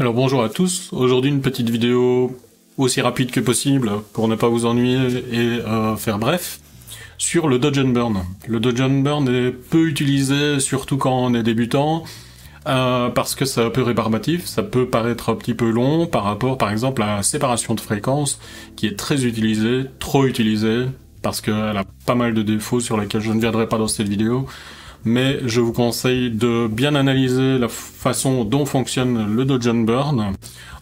Alors bonjour à tous, aujourd'hui une petite vidéo aussi rapide que possible pour ne pas vous ennuyer et faire bref, sur le Dodge and Burn. Le Dodge and Burn est peu utilisé, surtout quand on est débutant, parce que c'est un peu rébarbatif, ça peut paraître un petit peu long par rapport par exemple à la séparation de fréquences, qui est très utilisée, trop utilisée, parce qu'elle a pas mal de défauts sur lesquels je ne viendrai pas dans cette vidéo. Mais je vous conseille de bien analyser la façon dont fonctionne le Dodge and Burn.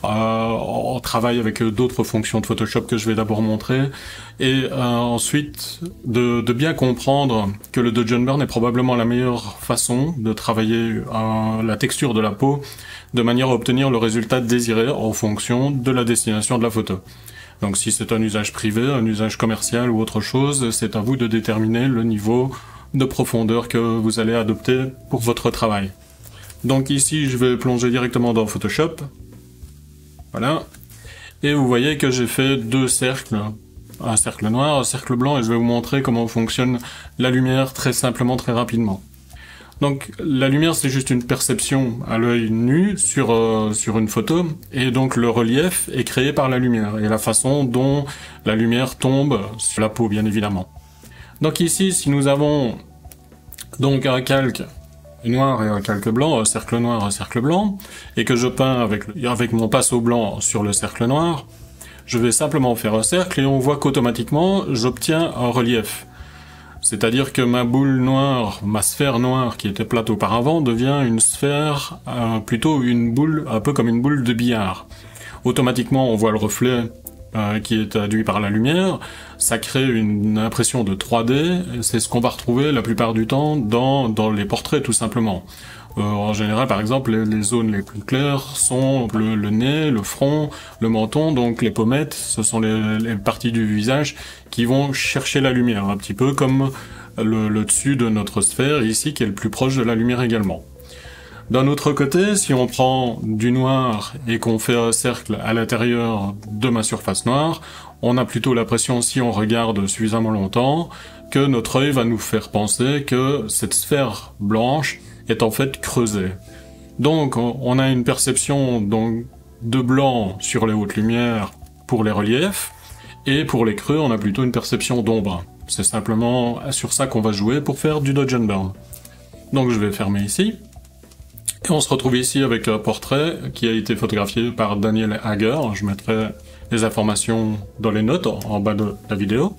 On travaille avec d'autres fonctions de Photoshop que je vais d'abord montrer. Et ensuite, de bien comprendre que le Dodge and Burn est probablement la meilleure façon de travailler la texture de la peau, de manière à obtenir le résultat désiré en fonction de la destination de la photo. Donc si c'est un usage privé, un usage commercial ou autre chose, c'est à vous de déterminer le niveau de profondeur que vous allez adopter pour votre travail. Donc ici, je vais plonger directement dans Photoshop. Voilà. Et vous voyez que j'ai fait deux cercles. Un cercle noir, un cercle blanc, et je vais vous montrer comment fonctionne la lumière très simplement, très rapidement. Donc la lumière, c'est juste une perception à l'œil nu sur une photo, et donc le relief est créé par la lumière, et la façon dont la lumière tombe sur la peau, bien évidemment. Donc ici, si nous avons donc un calque noir et un calque blanc, un cercle noir, un cercle blanc, et que je peins avec mon pinceau blanc sur le cercle noir, je vais simplement faire un cercle et on voit qu'automatiquement, j'obtiens un relief. C'est-à-dire que ma boule noire, ma sphère noire qui était plate auparavant, devient une sphère, plutôt une boule, un peu comme une boule de billard. Automatiquement, on voit le reflet qui est induit par la lumière, ça crée une impression de 3D, c'est ce qu'on va retrouver la plupart du temps dans les portraits tout simplement. En général, par exemple, les zones les plus claires sont le nez, le front, le menton, donc les pommettes, ce sont les parties du visage qui vont chercher la lumière, un petit peu comme le dessus de notre sphère ici qui est le plus proche de la lumière également. D'un autre côté, si on prend du noir et qu'on fait un cercle à l'intérieur de ma surface noire, on a plutôt l'impression, si on regarde suffisamment longtemps, que notre œil va nous faire penser que cette sphère blanche est en fait creusée. Donc on a une perception donc, de blanc sur les hautes lumières pour les reliefs, et pour les creux, on a plutôt une perception d'ombre. C'est simplement sur ça qu'on va jouer pour faire du Dodge and Burn. Donc je vais fermer ici. Et on se retrouve ici avec un portrait qui a été photographié par Daniel Hager. Je mettrai les informations dans les notes en bas de la vidéo.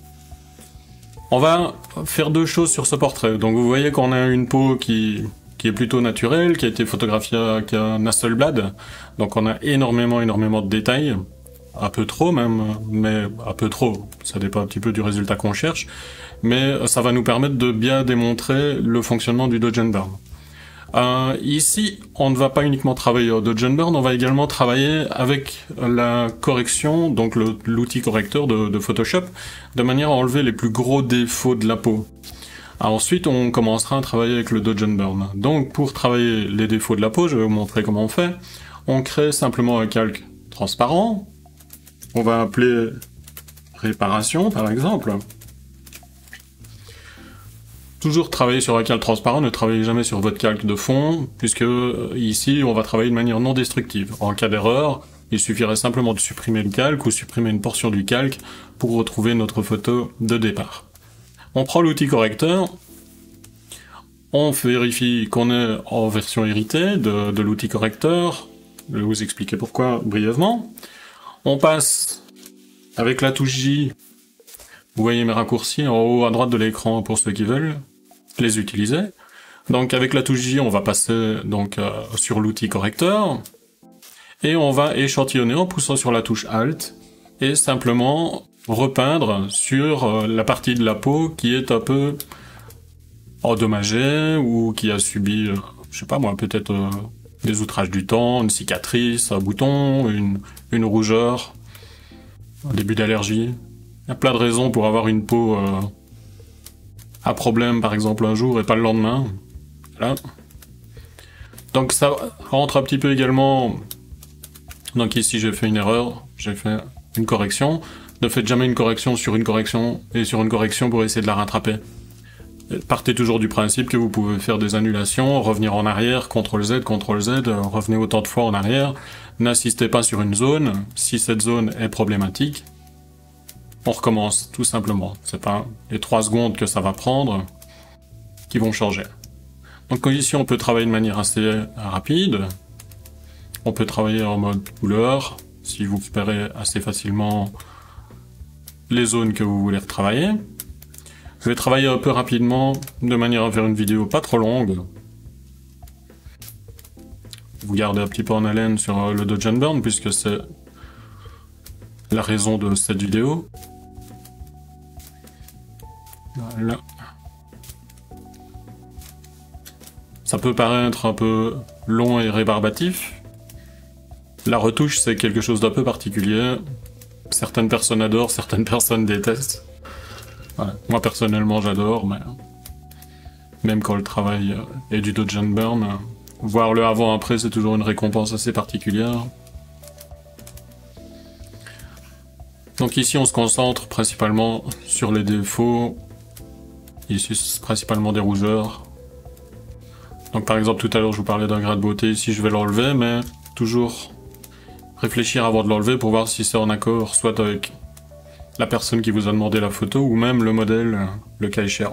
On va faire deux choses sur ce portrait. Donc vous voyez qu'on a une peau qui est plutôt naturelle, qui a été photographiée avec un Hasselblad. Donc on a énormément de détails. Un peu trop même, mais un peu trop. Ça dépend un petit peu du résultat qu'on cherche. Mais ça va nous permettre de bien démontrer le fonctionnement du Dodge and Burn. Ici, on ne va pas uniquement travailler au Dodge and Burn, on va également travailler avec la correction, donc l'outil correcteur de Photoshop, de manière à enlever les plus gros défauts de la peau. Ensuite, on commencera à travailler avec le Dodge and Burn. Donc, pour travailler les défauts de la peau, je vais vous montrer comment on fait. On crée simplement un calque transparent. On va appeler réparation, par exemple. Toujours travailler sur un calque transparent, ne travaillez jamais sur votre calque de fond, puisque ici on va travailler de manière non destructive. En cas d'erreur, il suffirait simplement de supprimer le calque ou supprimer une portion du calque pour retrouver notre photo de départ. On prend l'outil correcteur, on vérifie qu'on est en version héritée de l'outil correcteur, je vais vous expliquer pourquoi brièvement. On passe avec la touche J, vous voyez mes raccourcis en haut à droite de l'écran pour ceux qui veulent les utiliser. Donc avec la touche J, on va passer donc sur l'outil correcteur et on va échantillonner en poussant sur la touche Alt et simplement repeindre sur la partie de la peau qui est un peu endommagée ou qui a subi, je sais pas moi, peut-être des outrages du temps, une cicatrice, un bouton, une rougeur, un début d'allergie. Il y a plein de raisons pour avoir une peau à problème, par exemple, un jour et pas le lendemain. Voilà. Donc ça rentre un petit peu également... Donc ici, j'ai fait une erreur, j'ai fait une correction. Ne faites jamais une correction sur une correction et sur une correction pour essayer de la rattraper. Partez toujours du principe que vous pouvez faire des annulations, revenir en arrière, CTRL-Z, CTRL-Z, revenez autant de fois en arrière. N'assistez pas sur une zone. Si cette zone est problématique, on recommence, tout simplement. C'est pas les 3 secondes que ça va prendre qui vont changer. Donc ici, on peut travailler de manière assez rapide. On peut travailler en mode couleur, si vous repérez assez facilement les zones que vous voulez retravailler. Je vais travailler un peu rapidement, de manière à faire une vidéo pas trop longue. Vous gardez un petit peu en haleine sur le Dodge and Burn, puisque c'est la raison de cette vidéo. Voilà. Ça peut paraître un peu long et rébarbatif. La retouche, c'est quelque chose d'un peu particulier. Certaines personnes adorent, certaines personnes détestent. Voilà. Moi personnellement j'adore, mais même quand le travail est du Dodge and Burn, voir le avant-après c'est toujours une récompense assez particulière. Donc ici on se concentre principalement sur les défauts. Ici c'est principalement des rougeurs. Donc par exemple tout à l'heure je vous parlais d'un gras de beauté, ici je vais l'enlever, mais toujours réfléchir avant de l'enlever pour voir si c'est en accord soit avec la personne qui vous a demandé la photo, ou même le modèle, le cas échéant.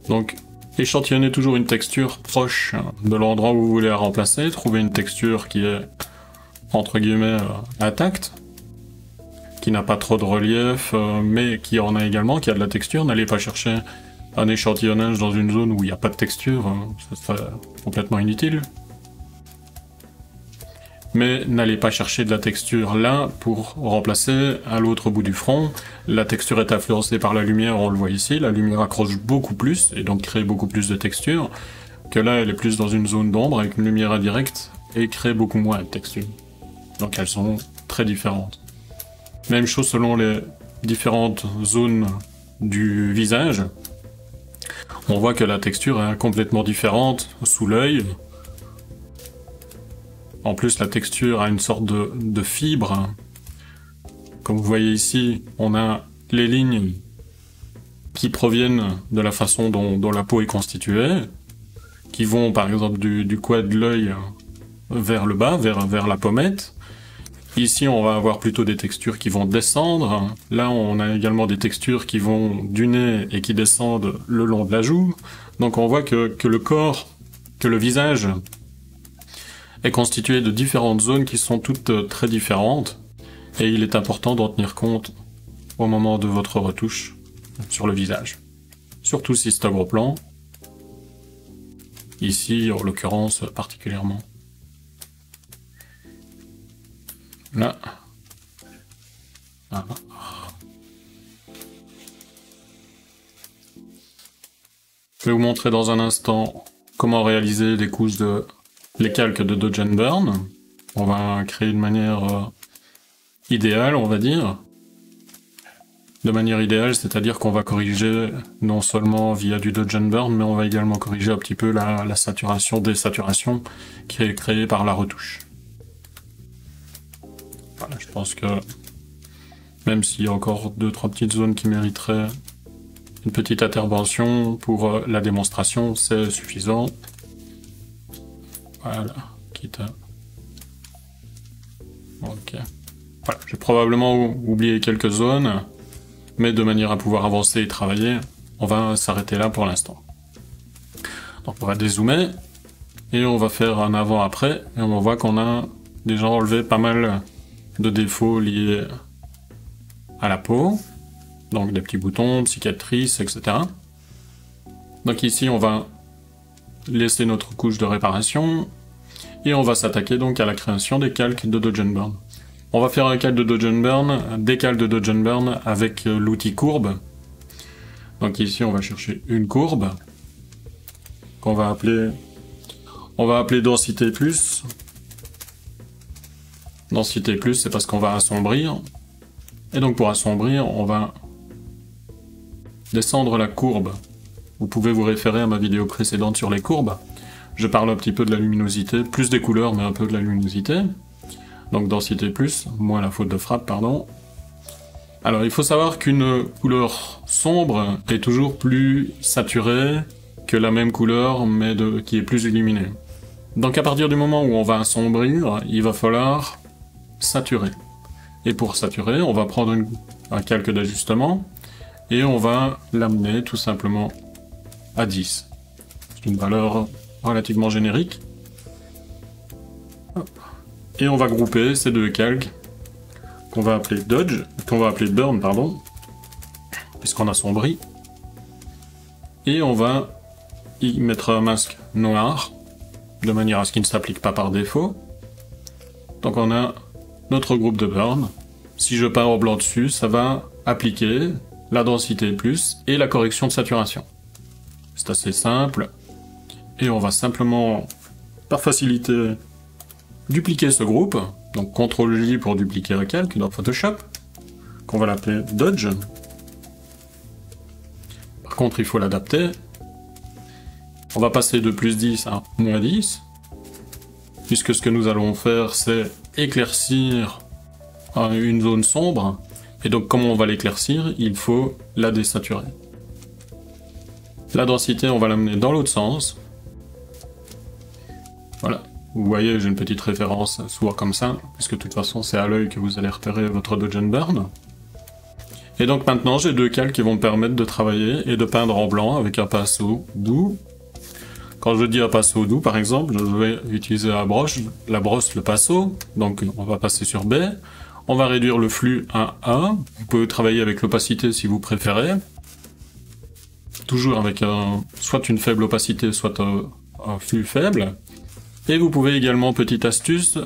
Donc, échantillonnez toujours une texture proche de l'endroit où vous voulez la remplacer, trouvez une texture qui est, entre guillemets, intacte, qui n'a pas trop de relief, mais qui en a également, qui a de la texture. N'allez pas chercher un échantillonnage dans une zone où il n'y a pas de texture, ça serait complètement inutile. Mais n'allez pas chercher de la texture là pour remplacer à l'autre bout du front. La texture est influencée par la lumière, on le voit ici, la lumière accroche beaucoup plus et donc crée beaucoup plus de texture, que là elle est plus dans une zone d'ombre avec une lumière indirecte et crée beaucoup moins de texture. Donc elles sont très différentes. Même chose selon les différentes zones du visage. On voit que la texture est complètement différente sous l'œil. En plus, la texture a une sorte de fibre. Comme vous voyez ici, on a les lignes qui proviennent de la façon dont la peau est constituée, qui vont par exemple du coin de l'œil vers le bas, vers la pommette. Ici, on va avoir plutôt des textures qui vont descendre. Là, on a également des textures qui vont du nez et qui descendent le long de la joue. Donc on voit que le corps, que le visage est constitué de différentes zones qui sont toutes très différentes. Et il est important d'en tenir compte au moment de votre retouche sur le visage. Surtout si c'est un gros plan. Ici, en l'occurrence, particulièrement. Là. Voilà. Je vais vous montrer dans un instant comment réaliser les calques de Dodge and Burn. On va créer une manière idéale, on va dire. De manière idéale, c'est-à-dire qu'on va corriger non seulement via du Dodge and Burn, mais on va également corriger un petit peu la saturation, désaturation qui est créée par la retouche. Voilà, je pense que même s'il y a encore 2-3 petites zones qui mériteraient une petite intervention pour la démonstration, c'est suffisant. Voilà, quitte à... Ok. Voilà, j'ai probablement oublié quelques zones, mais de manière à pouvoir avancer et travailler, on va s'arrêter là pour l'instant. Donc on va dézoomer, et on va faire un avant-après, et on voit qu'on a déjà enlevé pas mal de défauts liés à la peau, donc des petits boutons, cicatrices, etc. Donc ici on va laisser notre couche de réparation, et on va s'attaquer donc à la création des calques de Dodge and Burn. On va faire un calque de Dodge and Burn, des calques de Dodge and Burn avec l'outil courbe. Donc ici on va chercher une courbe, qu'on va appeler densité plus. Densité plus, c'est parce qu'on va assombrir. Et donc pour assombrir, on va descendre la courbe. Vous pouvez vous référer à ma vidéo précédente sur les courbes. je parle un petit peu de la luminosité, plus des couleurs, mais un peu de la luminosité. Donc densité plus, moins la faute de frappe, pardon. Alors il faut savoir qu'une couleur sombre est toujours plus saturée que la même couleur, mais qui est plus illuminée. Donc à partir du moment où on va assombrir, il va falloir saturer. Et pour saturer, on va prendre un calque d'ajustement, et on va l'amener tout simplement à 10. C'est une valeur relativement générique. Et on va grouper ces deux calques qu'on va appeler burn, pardon, puisqu'on assombrit. Et on va y mettre un masque noir, de manière à ce qu'il ne s'applique pas par défaut. Donc on a notre groupe de burn. Si je pars au blanc dessus, ça va appliquer la densité plus et la correction de saturation. C'est assez simple. Et on va simplement, par facilité, dupliquer ce groupe. Donc CTRL-J pour dupliquer un calque dans Photoshop, qu'on va l'appeler Dodge. Par contre, il faut l'adapter. On va passer de plus 10 à moins 10, puisque ce que nous allons faire, c'est éclaircir une zone sombre, et donc comment on va l'éclaircir, il faut la désaturer. La densité, on va l'amener dans l'autre sens. Voilà, vous voyez, j'ai une petite référence souvent comme ça, puisque de toute façon c'est à l'œil que vous allez repérer votre Dodge and Burn. Et donc maintenant j'ai deux calques qui vont me permettre de travailler et de peindre en blanc avec un pinceau doux. Quand je dis un pinceau doux, par exemple, je vais utiliser la brosse, le pinceau, donc on va passer sur B. On va réduire le flux à 1. Vous pouvez travailler avec l'opacité si vous préférez. Toujours avec soit une faible opacité, soit un flux faible. Et vous pouvez également, petite astuce,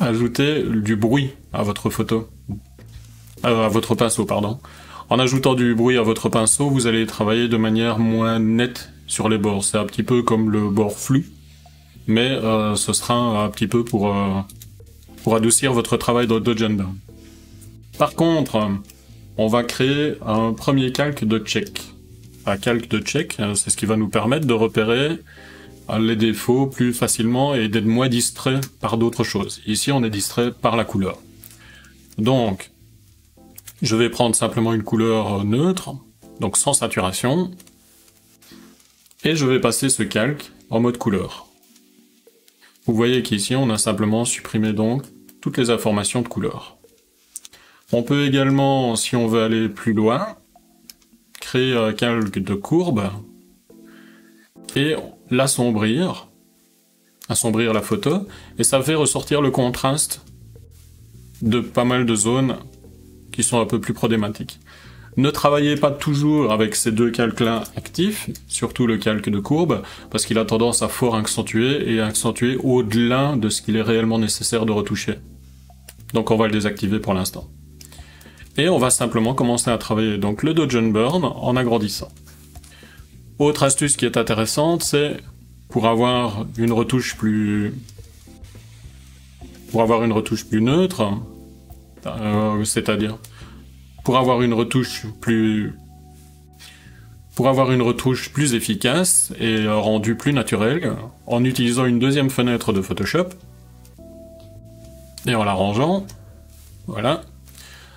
ajouter du bruit à votre photo. À votre pinceau, pardon. En ajoutant du bruit à votre pinceau, vous allez travailler de manière moins nette sur les bords. C'est un petit peu comme le bord flou, mais ce sera un petit peu pour adoucir votre travail de Dodge and Burn. Par contre, on va créer un premier calque de check. Un calque de check, c'est ce qui va nous permettre de repérer les défauts plus facilement et d'être moins distrait par d'autres choses. Ici, on est distrait par la couleur. Donc, je vais prendre simplement une couleur neutre, donc sans saturation, et je vais passer ce calque en mode couleur. Vous voyez qu'ici, on a simplement supprimé donc toutes les informations de couleur. On peut également, si on veut aller plus loin, créer un calque de courbe et l'assombrir, assombrir la photo, et ça fait ressortir le contraste de pas mal de zones qui sont un peu plus problématiques. Ne travaillez pas toujours avec ces deux calques-là actifs, surtout le calque de courbe, parce qu'il a tendance à fort accentuer et accentuer au-delà de ce qu'il est réellement nécessaire de retoucher. Donc on va le désactiver pour l'instant. Et on va simplement commencer à travailler donc le Dodge and Burn en agrandissant. Autre astuce qui est intéressante, c'est pour avoir une retouche plus neutre, c'est-à-dire pour avoir une retouche plus efficace et rendue plus naturelle, en utilisant une deuxième fenêtre de Photoshop et en la rangeant, voilà,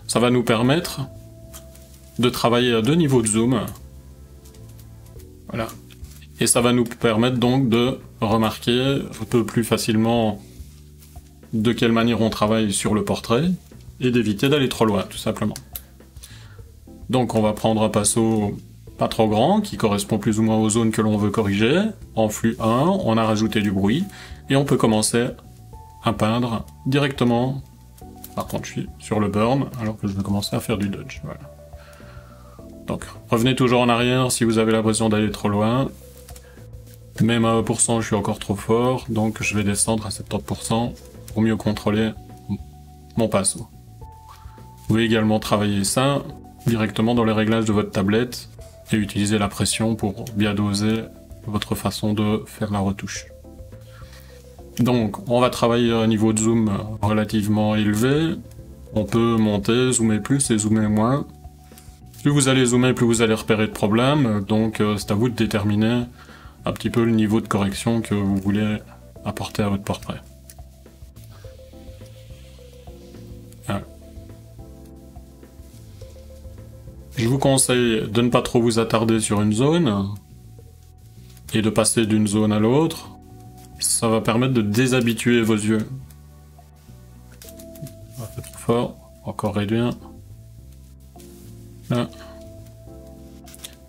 ça va nous permettre de travailler à deux niveaux de zoom, voilà, et ça va nous permettre donc de remarquer un peu plus facilement de quelle manière on travaille sur le portrait et d'éviter d'aller trop loin, tout simplement. Donc on va prendre un pinceau pas trop grand, qui correspond plus ou moins aux zones que l'on veut corriger. En flux 1, on a rajouté du bruit, et on peut commencer à peindre directement. Par contre, je suis sur le burn, alors que je vais commencer à faire du dodge. Voilà. Donc, revenez toujours en arrière si vous avez l'impression d'aller trop loin. Même à 1%, je suis encore trop fort, donc je vais descendre à 70% pour mieux contrôler mon pinceau. Vous pouvez également travailler ça directement dans les réglages de votre tablette et utiliser la pression pour bien doser votre façon de faire la retouche. Donc, on va travailler à un niveau de zoom relativement élevé. On peut monter, zoomer plus et zoomer moins. Plus vous allez zoomer, plus vous allez repérer de problèmes. Donc, c'est à vous de déterminer un petit peu le niveau de correction que vous voulez apporter à votre portrait. Voilà. Je vous conseille de ne pas trop vous attarder sur une zone et de passer d'une zone à l'autre. Ça va permettre de déshabituer vos yeux. Un peu trop fort, encore réduire. Là.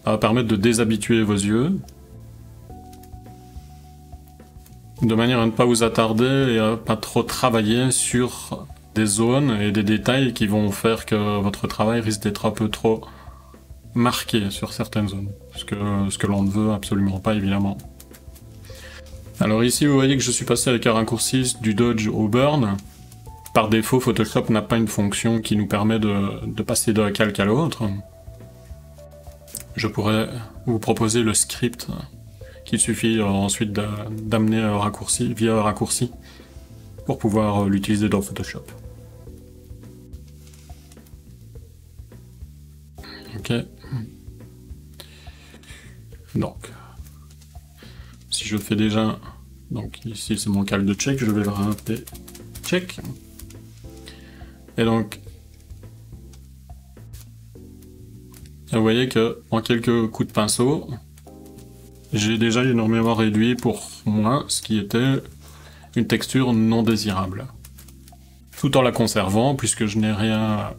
Ça va permettre de déshabituer vos yeux. De manière à ne pas vous attarder et à pas trop travailler sur des zones et des détails qui vont faire que votre travail risque d'être un peu trop marqué sur certaines zones. Ce que l'on ne veut absolument pas, évidemment. Alors ici, vous voyez que je suis passé avec un raccourci du dodge au burn. Par défaut, Photoshop n'a pas une fonction qui nous permet de passer d'un calque à l'autre. Je pourrais vous proposer le script qu'il suffit ensuite d'amener un raccourci, via un raccourci pour pouvoir l'utiliser dans Photoshop. Ok. Donc, si je fais déjà, donc ici c'est mon calque de check, je vais le rajouter check. Et donc, vous voyez que en quelques coups de pinceau, j'ai déjà énormément réduit pour moi ce qui était une texture non désirable. Tout en la conservant, puisque je n'ai rien,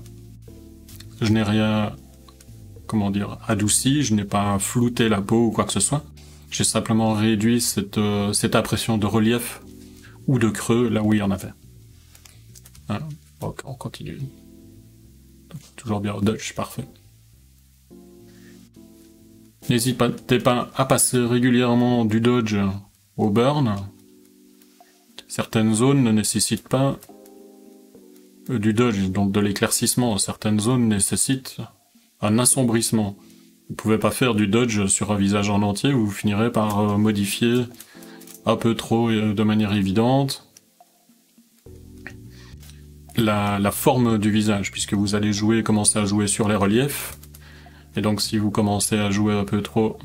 comment dire, adouci, je n'ai pas flouté la peau ou quoi que ce soit. J'ai simplement réduit cette impression de relief ou de creux là où il y en avait. Voilà. Donc on continue. Toujours bien au dodge, parfait. N'hésitez pas à passer régulièrement du dodge au burn. Certaines zones ne nécessitent pas du dodge, donc de l'éclaircissement. Certaines zones nécessitent un assombrissement. Vous ne pouvez pas faire du dodge sur un visage en entier, vous finirez par modifier un peu trop de manière évidente la forme du visage, puisque vous allez commencer à jouer sur les reliefs. Et donc si vous commencez à jouer un peu trop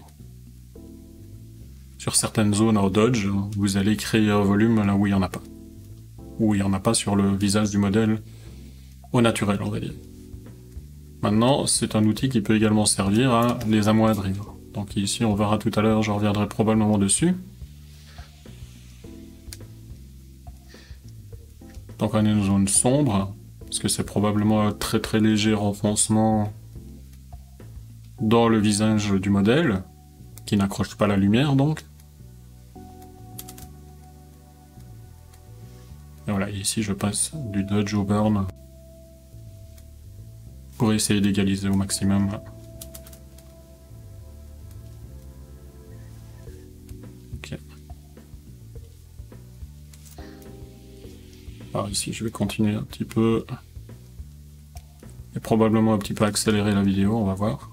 sur certaines zones en dodge, vous allez créer un volume là où il n'y en a pas. Ou il n'y en a pas sur le visage du modèle au naturel, on va dire. Maintenant, c'est un outil qui peut également servir à les amoindrir. Donc ici, on verra tout à l'heure, je reviendrai probablement dessus. Donc on a une zone sombre, parce que c'est probablement un très très léger renfoncement dans le visage du modèle, qui n'accroche pas la lumière donc. Et voilà, ici je passe du dodge au burn pour essayer d'égaliser au maximum. Ok. Alors ici je vais continuer un petit peu et probablement un petit peu accélérer la vidéo, on va voir.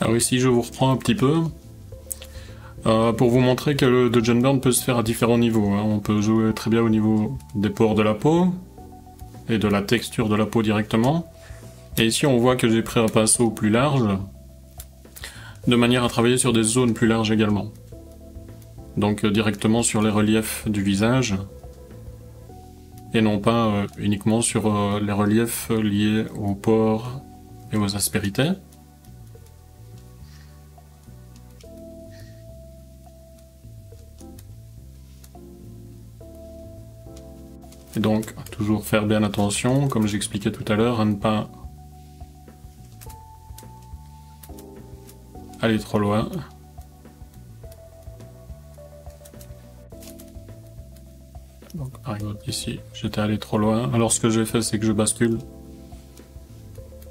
Alors ici je vous reprends un petit peu pour vous montrer que le dodge and burn peut se faire à différents niveaux. On peut jouer très bien au niveau des pores de la peau et de la texture de la peau directement. Et ici on voit que j'ai pris un pinceau plus large de manière à travailler sur des zones plus larges également. Donc directement sur les reliefs du visage et non pas uniquement sur les reliefs liés aux pores et aux aspérités. Et donc, toujours faire bien attention, comme j'expliquais tout à l'heure, à ne pas aller trop loin. Donc Par exemple ici, j'étais allé trop loin. Alors ce que j'ai fait, c'est que je bascule.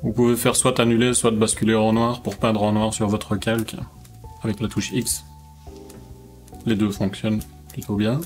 Vous pouvez faire soit annuler, soit basculer en noir pour peindre en noir sur votre calque avec la touche X. Les deux fonctionnent plutôt bien.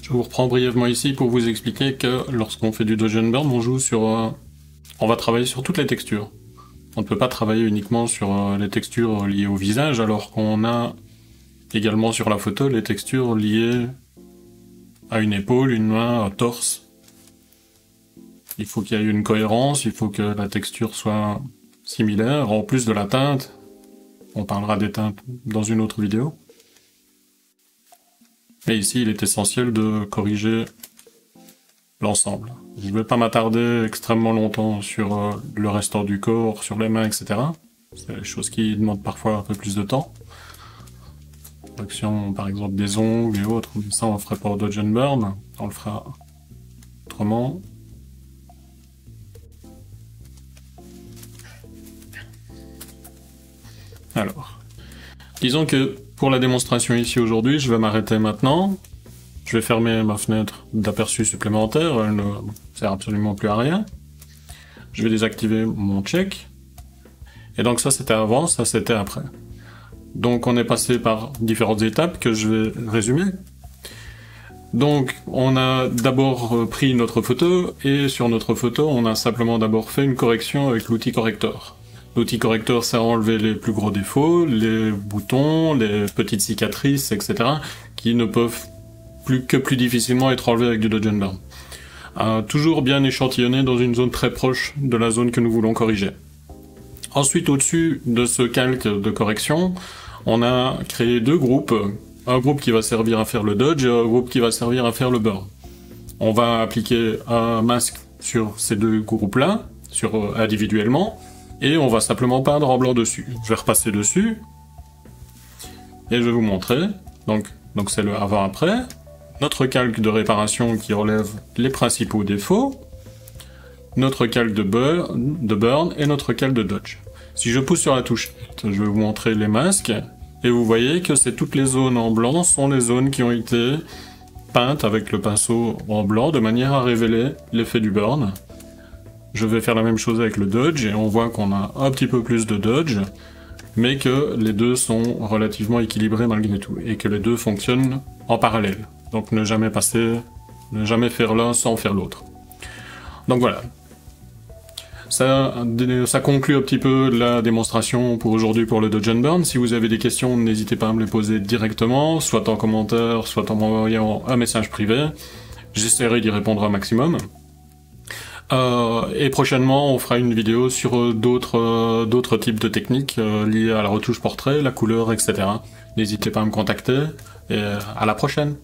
Je vous reprends brièvement ici pour vous expliquer que lorsqu'on fait du Dodge and Burn, on joue sur... on va travailler sur toutes les textures. On ne peut pas travailler uniquement sur les textures liées au visage, alors qu'on a également sur la photo les textures liées à une épaule, une main, un torse. Il faut qu'il y ait une cohérence, il faut que la texture soit similaire, en plus de la teinte. On parlera des teintes dans une autre vidéo. Et ici, il est essentiel de corriger l'ensemble. Je ne vais pas m'attarder extrêmement longtemps sur le restant du corps, sur les mains, etc. C'est des choses qui demandent parfois un peu plus de temps. Correction, par exemple, des ongles et autres, ça on ne ferait pas au Dodge and Burn, on le fera autrement. Alors, disons que pour la démonstration ici aujourd'hui, je vais m'arrêter maintenant. Je vais fermer ma fenêtre d'aperçu supplémentaire, elle ne sert absolument plus à rien. Je vais désactiver mon check. Et donc ça c'était avant, ça c'était après. Donc on est passé par différentes étapes que je vais résumer. Donc on a d'abord pris notre photo, et sur notre photo on a simplement d'abord fait une correction avec l'outil corrector. L'outil corrector sert à enlever les plus gros défauts, les boutons, les petites cicatrices, etc. qui ne peuvent plus difficilement être enlevés avec du Dodge and Burn. Toujours bien échantillonné dans une zone très proche de la zone que nous voulons corriger. Ensuite, au-dessus de ce calque de correction, on a créé deux groupes. Un groupe qui va servir à faire le dodge et un groupe qui va servir à faire le burn. On va appliquer un masque sur ces deux groupes-là, individuellement, et on va simplement peindre en blanc dessus. Je vais repasser dessus, et je vais vous montrer. Donc c'est le avant-après. Notre calque de réparation qui relève les principaux défauts, notre calque de burn et notre calque de dodge. Si je pousse sur la touche, je vais vous montrer les masques, et vous voyez que toutes les zones en blanc sont les zones qui ont été peintes avec le pinceau en blanc de manière à révéler l'effet du burn. Je vais faire la même chose avec le dodge, et on voit qu'on a un petit peu plus de dodge, mais que les deux sont relativement équilibrés malgré tout, et que les deux fonctionnent en parallèle. Donc ne jamais faire l'un sans faire l'autre. Donc voilà. Ça conclut un petit peu la démonstration pour aujourd'hui pour le Dodge and Burn. Si vous avez des questions, n'hésitez pas à me les poser directement, soit en commentaire, soit en m'envoyant un message privé. J'essaierai d'y répondre un maximum. Et prochainement, on fera une vidéo sur d'autres types de techniques liées à la retouche portrait, la couleur, etc. N'hésitez pas à me contacter, et à la prochaine.